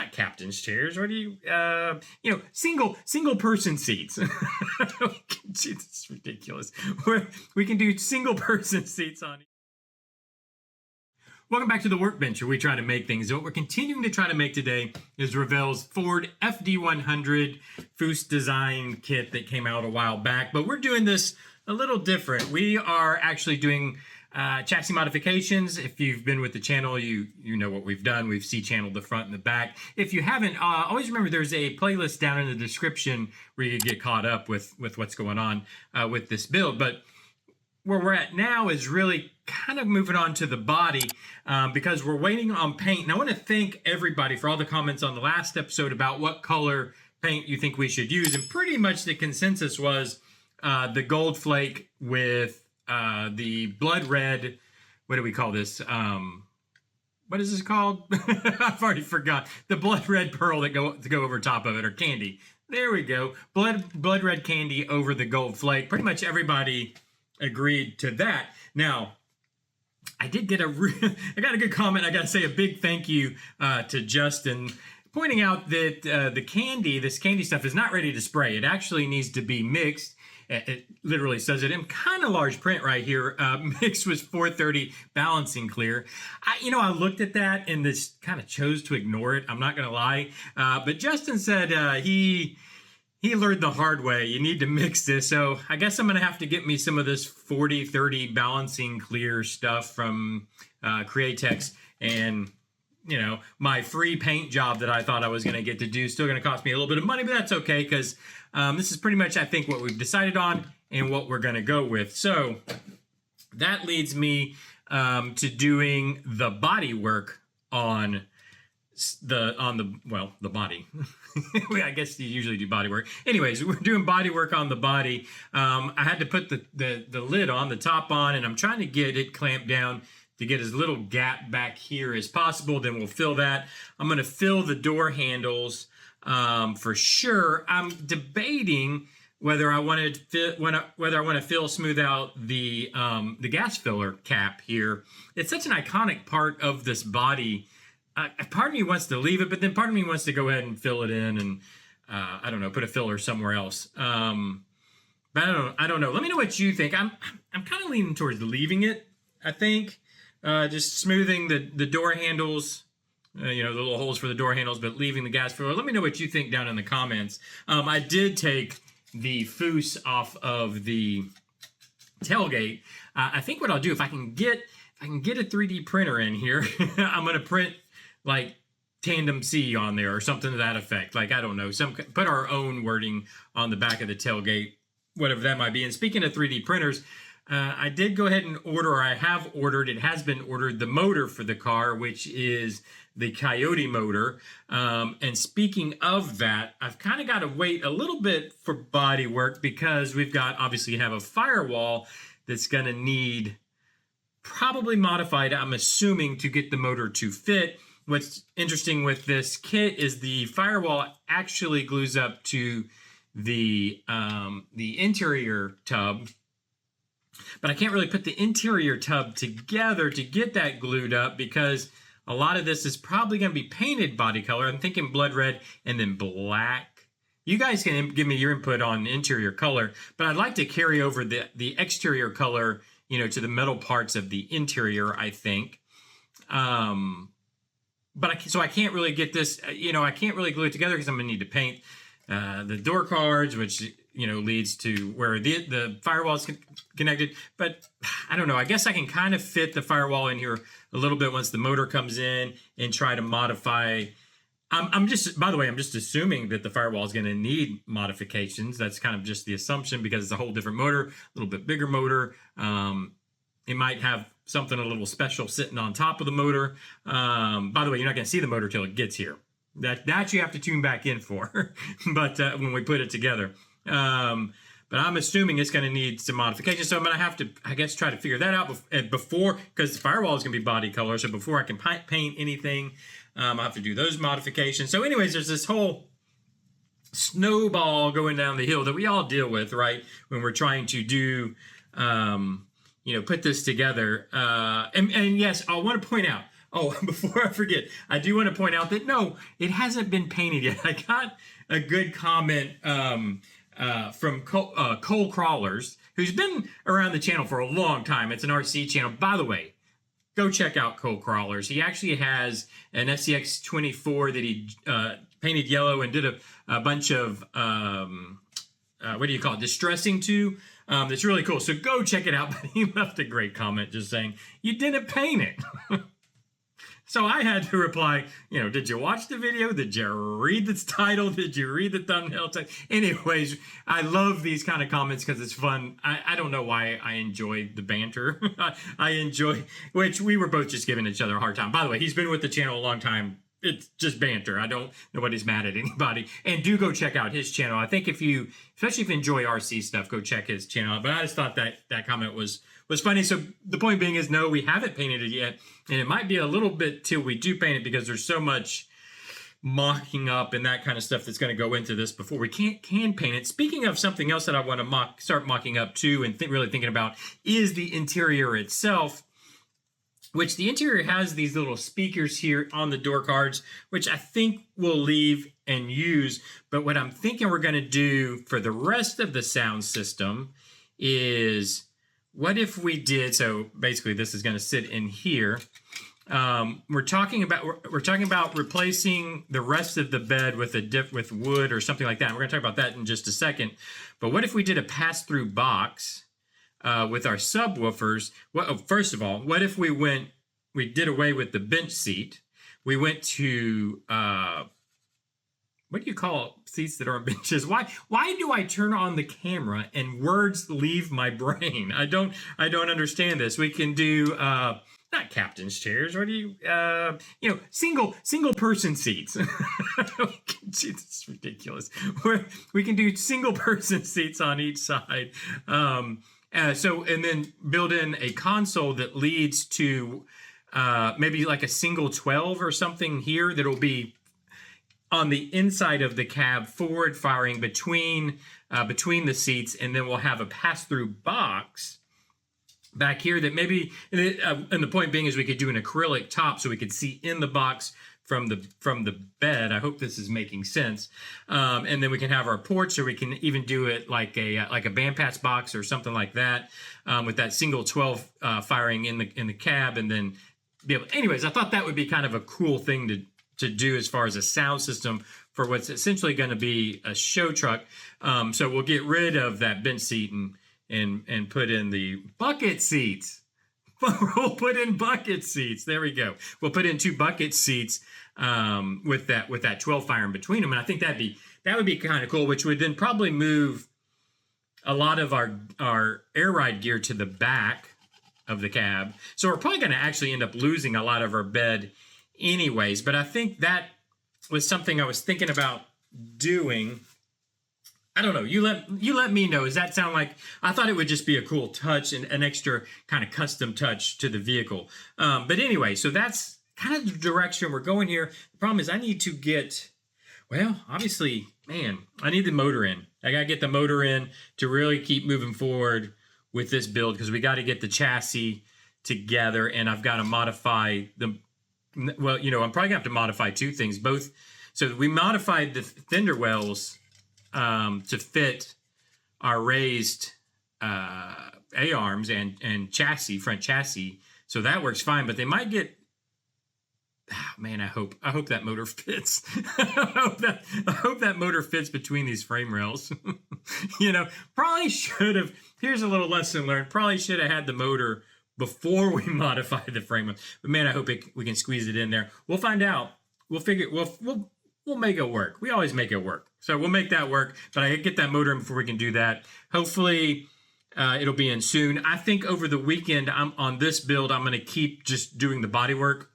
not captain's chairs. What do you, single person seats. It's ridiculous. We can do single person seats on. Welcome back to the workbench, where we try to make things. What we're continuing to try to make today is Revell's Ford FD-100 Foose design kit that came out a while back, but we're doing this a little different. We are actually doing chassis modifications. If you've been with the channel, you know what we've done. We've C-channeled the front and the back. If you haven't, always remember there's a playlist down in the description where you can get caught up with what's going on with this build. But where we're at now is really kind of moving on to the body because we're waiting on paint. And I want to thank everybody for all the comments on the last episode about what color paint you think we should use. And pretty much the consensus was the gold flake with the blood red. What do we call this? What is this called? I've already forgot. The blood red pearl that go over top of it, or candy. There we go. Blood red candy over the gold flake. Pretty much everybody agreed to that. Now, I did get I got a good comment. I got to say a big thank you to Justin, pointing out that this candy stuff is not ready to spray. It actually needs to be mixed. It literally says it in kind of large print right here. Mixed with 430 balancing clear. I looked at that and this kind of chose to ignore it. I'm not going to lie. But Justin said he learned the hard way. You need to mix this. So I guess I'm going to have to get me some of this 40-30 balancing clear stuff from Coyote. And, my free paint job that I thought I was going to get to do, still going to cost me a little bit of money, but that's okay because this is pretty much, I think, what we've decided on and what we're going to go with. So that leads me to doing the body work on the body. I guess you usually do body work. Anyways, we're doing body work on the body. I had to put the lid on, the top on, and I'm trying to get it clamped down to get as little gap back here as possible. Then we'll fill that. I'm going to fill the door handles for sure. I'm debating whether I want to smooth out the gas filler cap here. It's such an iconic part of this body. Part of me wants to leave it, but then part of me wants to go ahead and fill it in and, I don't know, put a filler somewhere else. But I don't know. Let me know what you think. I'm kind of leaning towards leaving it, I think. Just smoothing the door handles, the little holes for the door handles, but leaving the gas filler. Let me know what you think down in the comments. I did take the foose off of the tailgate. I think what I'll do, if I can get a 3D printer in here, I'm going to print like Tandem C on there or something to that effect. Like, I don't know, put our own wording on the back of the tailgate, whatever that might be. And speaking of 3D printers, I did go ahead and it has been ordered, the motor for the car, which is the Coyote motor. And speaking of that, I've kind of got to wait a little bit for body work because obviously you have a firewall that's going to need probably modified, I'm assuming, to get the motor to fit. What's interesting with this kit is the firewall actually glues up to the interior tub, but I can't really put the interior tub together to get that glued up because a lot of this is probably going to be painted body color. I'm thinking blood red and then black. You guys can give me your input on interior color, but I'd like to carry over the exterior color, to the metal parts of the interior, I think. So I can't really get this, I can't really glue it together because I'm going to need to paint the door cards, which, leads to where the firewall is connected. But I don't know. I guess I can kind of fit the firewall in here a little bit once the motor comes in and try to modify. By the way, I'm just assuming that the firewall is going to need modifications. That's kind of just the assumption because it's a whole different motor, a little bit bigger motor. It might have something a little special sitting on top of the motor. By the way, you're not going to see the motor till it gets here. That you have to tune back in for, but when we put it together. But I'm assuming it's going to need some modification. So I'm going to have to, I guess, try to figure that out before, because the firewall is going to be body color. So before I can paint anything, I'll have to do those modifications. So anyways, there's this whole snowball going down the hill that we all deal with, right? When we're trying to do, put this together. And yes, I want to point out, Oh, before I forget, I do want to point out that no, it hasn't been painted yet. I got a good comment from Cole Crawlers, who's been around the channel for a long time. It's an RC channel. By the way, go check out Cole Crawlers. He actually has an SCX 24 that he painted yellow and did a bunch of, what do you call it, distressing to. That's really cool. So go check it out. But he left a great comment just saying, you didn't paint it. So I had to reply, did you watch the video? Did you read the title? Did you read the thumbnail? Anyways, I love these kind of comments because it's fun. I don't know why I enjoy the banter. I enjoy, which we were both just giving each other a hard time. By the way, he's been with the channel a long time. It's just banter. Nobody's mad at anybody. And do go check out his channel. I think especially if you enjoy RC stuff, go check his channel out. But I just thought that comment was funny. So the point being is, no, we haven't painted it yet. And it might be a little bit till we do paint it because there's so much mocking up and that kind of stuff that's going to go into this before we can paint it. Speaking of something else that I want to start mocking up too and really thinking about is the interior itself, which the interior has these little speakers here on the door cards, which I think we'll leave and use. But what I'm thinking we're going to do for the rest of the sound system is, what if we did, so basically this is going to sit in here. We're talking about replacing the rest of the bed with wood or something like that. And we're going to talk about that in just a second. But what if we did a pass-through box with our subwoofers? First of all, what if we did away with the bench seat? We went to what do you call seats that aren't benches? Why do I turn on the camera and words leave my brain? I don't understand this. We can do not captain's chairs. What do you single person seats. It's ridiculous. We can do single person seats on each side. And then build in a console that leads to maybe like a single 12 or something here that'll be on the inside of the cab, forward firing between the seats, and then we'll have a pass-through box back here that maybe, and the point being is we could do an acrylic top so we could see in the box from the bed. I hope this is making sense. And then we can have our porch, or we can even do it like a bandpass box or something like that, with that single 12 firing in the cab, and then be able. Anyways, I thought that would be kind of a cool thing to do as far as a sound system for what's essentially going to be a show truck. So we'll get rid of that bench seat and put in the bucket seats. We'll put in bucket seats. There we go. We'll put in 2 bucket seats with that 12 firing between them, and I think that would be kind of cool. Which would then probably move a lot of our air ride gear to the back of the cab. So we're probably going to actually end up losing a lot of our bed anyways. But I think that was something I was thinking about doing. I don't know. You let me know. Does that sound like? I thought it would just be a cool touch and an extra kind of custom touch to the vehicle. But anyway, so that's kind of the direction we're going here. The problem is I need to get, well, obviously, man, I need the motor in. I got to get the motor in to really keep moving forward with this build, because we got to get the chassis together, and I've got to modify the, well, I'm probably going to have to modify 2 things. Both, so we modified the fender wells to fit our raised A-arms and chassis, front chassis. So that works fine, but they might get, man, I hope that motor fits. I hope that motor fits between these frame rails. Probably should have, here's a little lesson learned, probably should have had the motor before we modify the frame. But man, I hope we can squeeze it in there. We'll find out. We'll figure, we'll make it work. We always make it work. So we'll make that work, but I get that motor in before we can do that. Hopefully it'll be in soon. I think over the weekend, on this build, I'm going to keep just doing the body work,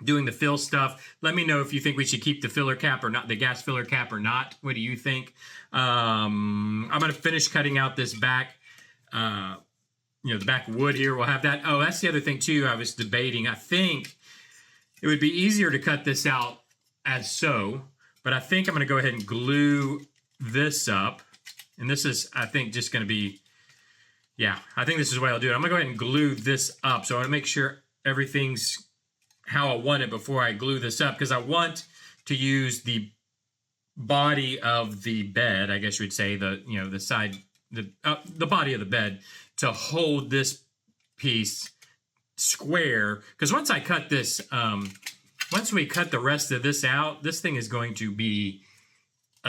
doing the fill stuff. Let me know if you think we should keep the filler cap or not, the gas filler cap or not. What do you think? I'm going to finish cutting out this back, the back wood here. We'll have that. Oh, that's the other thing too. I was debating. I think it would be easier to cut this out as so, but I think I'm going to go ahead and glue this up. And this is, I think, just going to be, I think this is the way I'll do it. I'm going to go ahead and glue this up. So I want to make sure everything's how I want it before I glue this up, because I want to use the body of the bed, I guess you would say, the side, the body of the bed, to hold this piece square. Because once I cut this, once we cut the rest of this out, this thing is going to be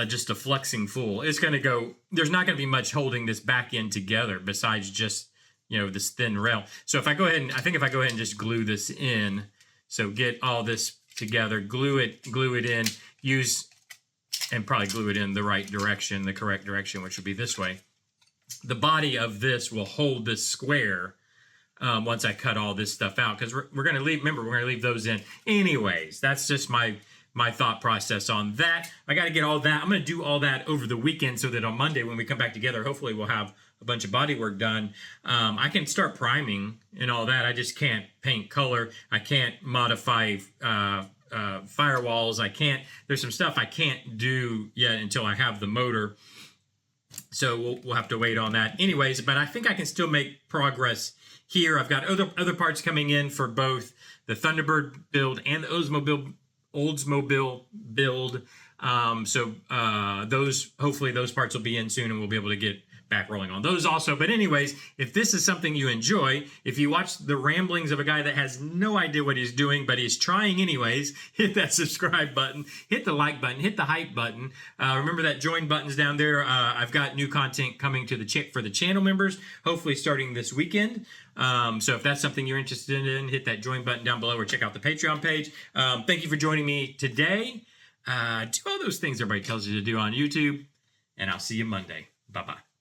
just a flexing fool. It's going to go, there's not going to be much holding this back end together besides just, this thin rail. So if I go ahead and, I think if I go ahead and just glue this in, so get all this together, glue it in, and probably glue it in the right direction, the correct direction, which would be this way. The body of this will hold this square once I cut all this stuff out, because we're going to leave, remember, we're going to leave those in anyways. That's just my thought process on that. I got to get all that. I'm going to do all that over the weekend so that on Monday when we come back together, hopefully we'll have a bunch of bodywork done. I can start priming and all that. I just can't paint color. I can't modify firewalls. There's some stuff I can't do yet until I have the motor. So we'll have to wait on that anyways, but I think I can still make progress here. I've got other parts coming in for both the Thunderbird build and the Oldsmobile build. Hopefully those parts will be in soon and we'll be able to get back rolling on those also. But anyways, if this is something you enjoy, if you watch the ramblings of a guy that has no idea what he's doing, but he's trying anyways, hit that subscribe button, hit the like button, hit the hype button. Remember that join button's down there. I've got new content coming to for the channel members, hopefully starting this weekend. So if that's something you're interested in, hit that join button down below or check out the Patreon page. Thank you for joining me today. Do all those things everybody tells you to do on YouTube, and I'll see you Monday. Bye-bye.